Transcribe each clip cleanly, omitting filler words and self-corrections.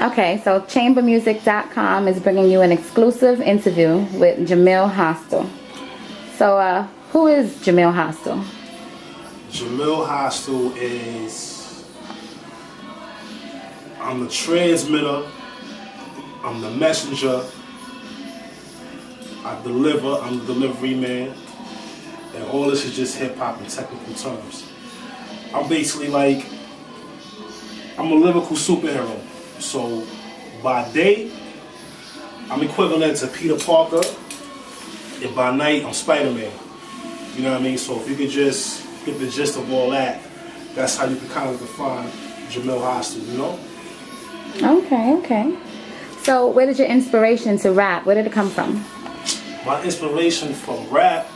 Okay, so Chambermusik.com is bringing you an exclusive interview with Jamil Hostile. So, who is Jamil Hostile? Jamil Hostile is, I'm the transmitter, I'm the messenger, I deliver, I'm the delivery man, and all this is just hip hop in technical terms. I'm basically like, I'm a lyrical superhero. So by day, I'm equivalent to Peter Parker, and by night, I'm Spider-Man. You know what I mean? So if you could just get the gist of all that, that's how you can kind of define Jamil Hostile, you know? Okay. So, where did your inspiration to rap, where did it come from? My inspiration from rap,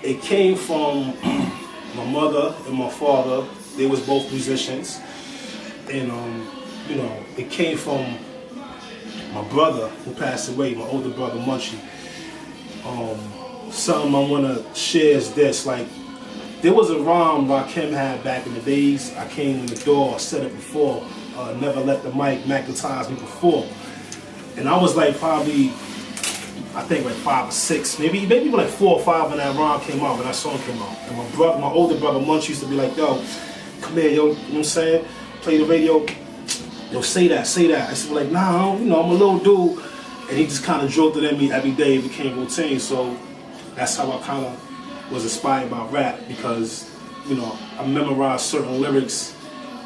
it came from my mother and my father. They was both musicians. And, you know, it came from my brother who passed away, my older brother, Munchie. Something I want to share is this, like, there was a rhyme Rakim had back in the days. I came in the door, I said it before, never let the mic magnetize me before. And I was like probably, I think like 5 or 6, maybe like 4 or 5 when that rhyme came out, when that song came out. And my older brother Munch used to be like, yo, come here, yo, you know what I'm saying? Play the radio, yo, say that. I used to be like, nah, you know, I'm a little dude. And he just kind of drilled it in me every day. It became routine. So that's how I kind of was inspired by rap, because, you know, I memorized certain lyrics,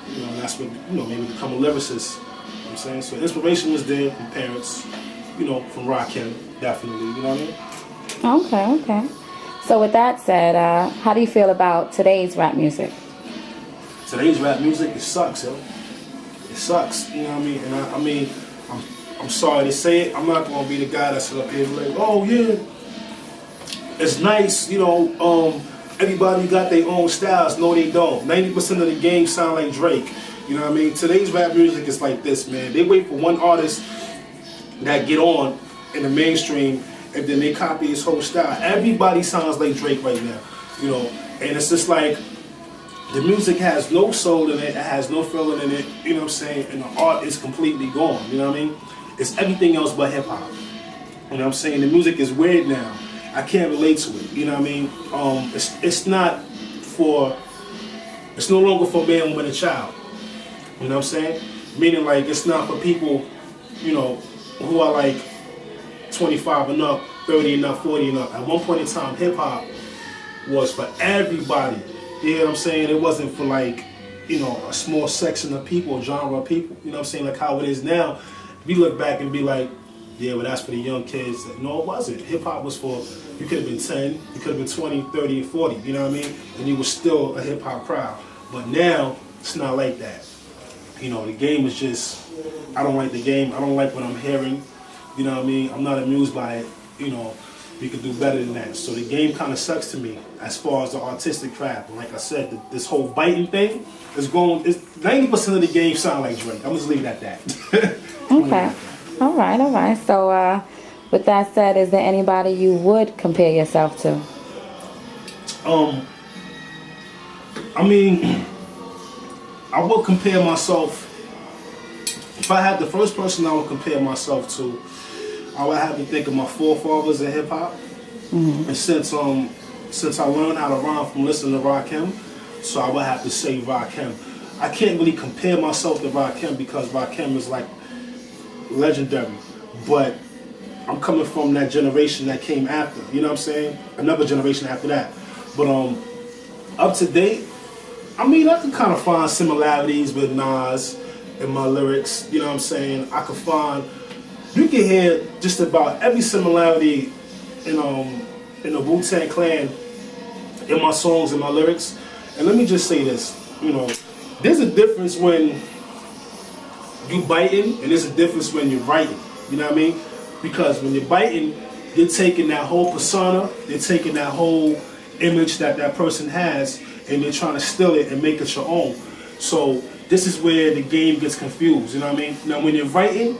you know, and that's what, you know, made me become a lyricist. You know what I'm saying? So inspiration was there from parents, you know, from Rakim, definitely, you know what I mean? Okay. So with that said, how do you feel about today's rap music? Today's rap music, it sucks, yo. It sucks, you know what I mean? And I mean, I'm sorry to say it, I'm not gonna be the guy that's up here like, oh yeah, it's nice, you know, everybody got their own styles. No, they don't. 90% of the game sound like Drake. You know what I mean? Today's rap music is like this, man. They wait for one artist that get on in the mainstream, and then they copy his whole style. Everybody sounds like Drake right now, you know. And it's just like, the music has no soul in it, it has no feeling in it, you know what I'm saying? And the art is completely gone, you know what I mean? It's everything else but hip hop. You know what I'm saying? The music is weird now. I can't relate to it, you know what I mean? It's not for, it's no longer for man, woman, and child. You know what I'm saying? Meaning like it's not for people, you know, who are like 25 and up, 30 and up, 40 and up. At one point in time, hip hop was for everybody. You know what I'm saying? It wasn't for like, you know, a small section of people, genre of people. You know what I'm saying? Like how it is now. We look back and be like, yeah, well, that's for the young kids. No, it wasn't. Hip hop was for, you could have been 10, you could have been 20, 30, and 40, you know what I mean? And you were still a hip hop crowd. But now, it's not like that. You know, the game is just, I don't like the game. I don't like what I'm hearing. You know what I mean? I'm not amused by it. You know, we could do better than that. So the game kind of sucks to me as far as the artistic craft. And like I said, this whole biting thing is going, 90% of the game sound like Drake. I'm just leaving it at that. Okay. All right. So, with that said, is there anybody you would compare yourself to? I mean, I would compare myself, if I had the first person I would compare myself to, I would have to think of my forefathers in hip hop. Mm-hmm. And since I learned how to rhyme from listening to Rakim, so I would have to say Rakim. I can't really compare myself to Rakim because Rakim is like legendary, but I'm coming from that generation that came after, you know what I'm saying? Another generation after that. But up to date, I mean, I can kind of find similarities with Nas in my lyrics, you know what I'm saying? I could find, you can hear just about every similarity in the Wu-Tang Clan in my songs and my lyrics. And let me just say this, you know, there's a difference when you biting and there's a difference when you're writing, you know what I mean? Because when you're biting, you're taking that whole persona, you're taking that whole image that that person has, and you're trying to steal it and make it your own. So this is where the game gets confused, you know what I mean? Now when you're writing,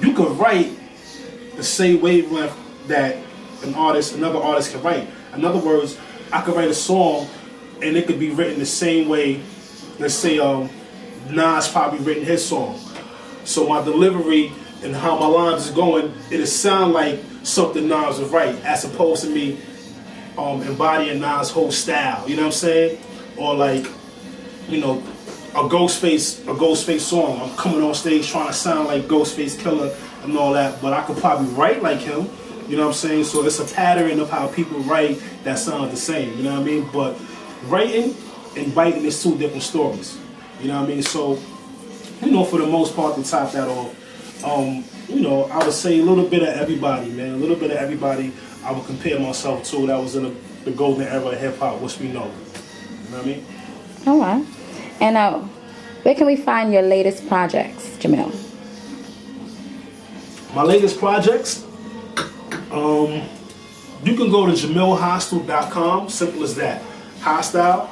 you can write the same wavelength that another artist can write. In other words, I could write a song and it could be written the same way, let's say Nas probably written his song. So my delivery and how my lines is going, it'll sound like something Nas would write, as opposed to me embodying Nas' whole style. You know what I'm saying? Or like, you know, a Ghostface song. I'm coming on stage trying to sound like Ghostface Killer and all that, but I could probably write like him. You know what I'm saying? So it's a pattern of how people write that sounds the same. You know what I mean? But writing and biting is two different stories. You know what I mean? So, you know, for the most part, to top that off, you know, I would say a little bit of everybody, man. A little bit of everybody I would compare myself to that was in the golden era of hip-hop, which we know. You know what I mean? All right. And where can we find your latest projects, Jamil? My latest projects, you can go to JamilHostile.com, simple as that. Hostile,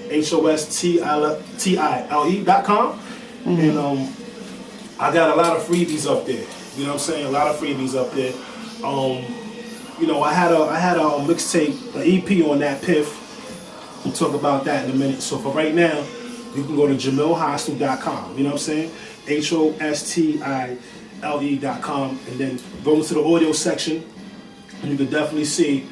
HOSTILE.com. And I got a lot of freebies up there. You know what I'm saying? A lot of freebies up there. You know, I had a mixtape, an EP on that Piff. We'll talk about that in a minute. So for right now, you can go to JamilHostile.com. You know what I'm saying? HOSTILE.com, and then go into the audio section, and you can definitely see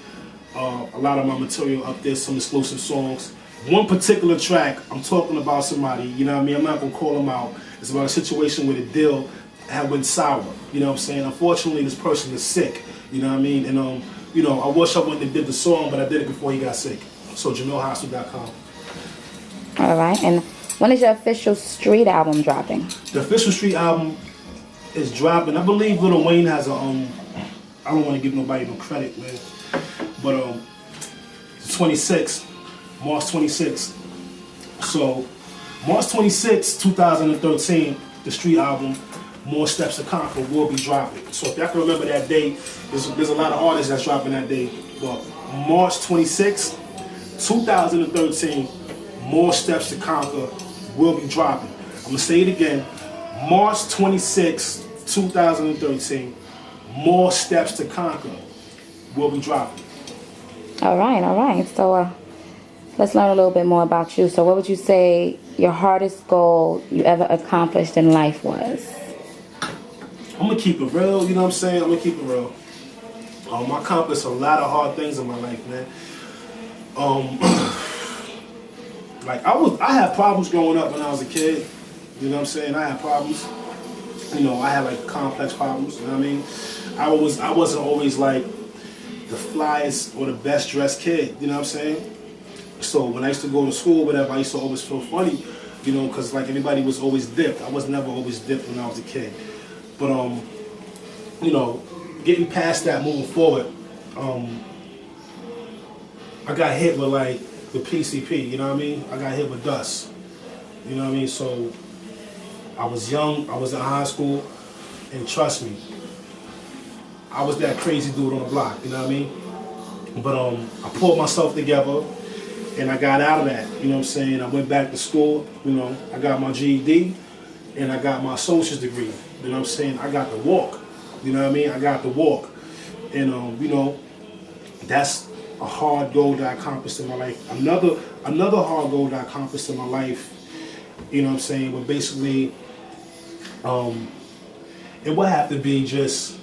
a lot of my material up there, some exclusive songs. One particular track, I'm talking about somebody, you know what I mean? I'm not going to call them out. It's about a situation where the deal had went sour, you know what I'm saying? Unfortunately, this person is sick, you know what I mean? And, you know, I wish I wouldn't have did the song, but I did it before he got sick. So, JamilHostile.com. All right. And when is your official street album dropping? The official street album is dropping. I believe Lil Wayne has a, I don't want to give nobody no credit, man, but it's 26, March 26th. So, March 26th, 2013, the street album, More Steps to Conquer, will be dropping. So if y'all can remember that date, there's a lot of artists that's dropping that day. But March 26th, 2013, More Steps to Conquer will be dropping. I'm going to say it again. March 26th, 2013, More Steps to Conquer will be dropping. All right. So let's learn a little bit more about you. So what would you say your hardest goal you ever accomplished in life was? I'm going to keep it real, you know what I'm saying? I'm going to keep it real. I accomplished a lot of hard things in my life, man. Like I had problems growing up when I was a kid. You know what I'm saying? I had problems. You know, I had like complex problems. You know what I mean? I wasn't always like the flyest or the best dressed kid. You know what I'm saying? So when I used to go to school, whatever, I used to always feel funny. You know, because like everybody was always dipped. I was never always dipped when I was a kid. But you know, getting past that, moving forward, I got hit with like the PCP, you know what I mean? I got hit with dust, you know what I mean? So I was young, I was in high school, and trust me, I was that crazy dude on the block, you know what I mean? But I pulled myself together, and I got out of that, you know what I'm saying? I went back to school, you know, I got my GED, and I got my associate's degree, you know what I'm saying? I got to walk, you know what I mean? I got to walk, and you know, that's a hard goal that I accomplished in my life. Another hard goal that I accomplished in my life, you know what I'm saying, but basically, it would have to be just,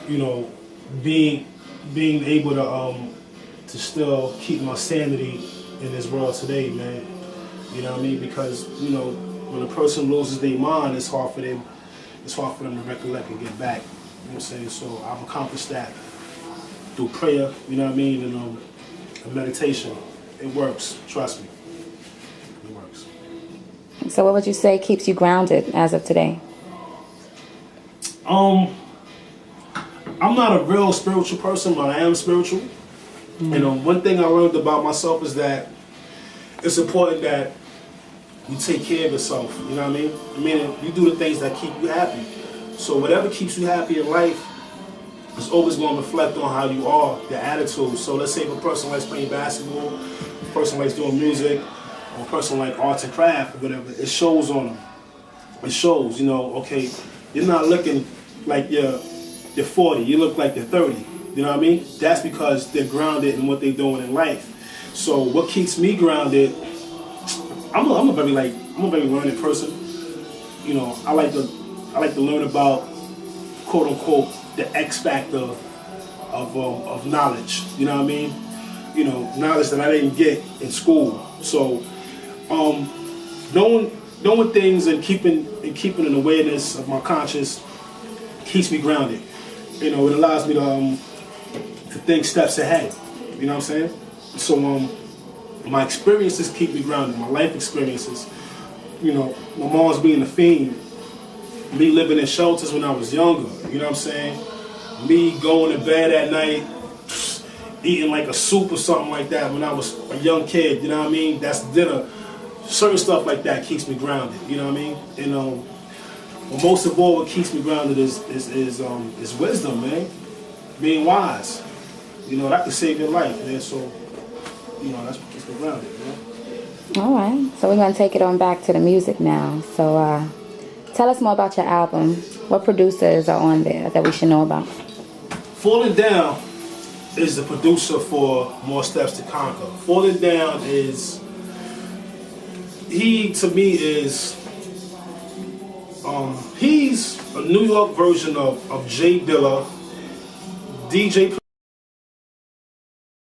you know, being able to still keep my sanity in this world today, man. You know what I mean? Because, you know, when a person loses their mind, it's hard for them to recollect and get back. You know what I'm saying? So I've accomplished that through prayer, you know what I mean, and meditation. It works, trust me. It works. So what would you say keeps you grounded as of today? I'm not a real spiritual person, but I am spiritual. And one thing I learned about myself is that it's important that you take care of yourself, you know what I mean? Meaning you do the things that keep you happy. So whatever keeps you happy in life, it's always going to reflect on how you are, your attitude. So let's say if a person likes playing basketball, a person likes doing music, or a person like arts and craft or whatever, it shows on them. It shows, you know, okay, you're not looking like you're 40, you look like you're 30. You know what I mean? That's because they're grounded in what they're doing in life. So what keeps me grounded, I'm a very learned person. you know, I like to learn about, quote unquote, the X factor of knowledge. You know what I mean? You know, knowledge that I didn't get in school. So, knowing things and keeping an awareness of my conscious keeps me grounded. You know, it allows me to think steps ahead. You know what I'm saying? So, my experiences keep me grounded. My life experiences. You know, my mom's being a fiend. Me living in shelters when I was younger. You know what I'm saying? Me going to bed at night, eating like a soup or something like that when I was a young kid. You know what I mean? That's dinner. Certain stuff like that keeps me grounded. You know what I mean? And but most of all, what keeps me grounded is wisdom, man. Being wise. You know, that can save your life, man. So, you know, that's what keeps me grounded, man. All right. So we're going to take it on back to the music now. So tell us more about your album. What producers are on there that we should know about? Falling Down is the producer for More Steps to Conquer. Falling Down is, he to me is, he's a New York version of Jay Dilla, DJ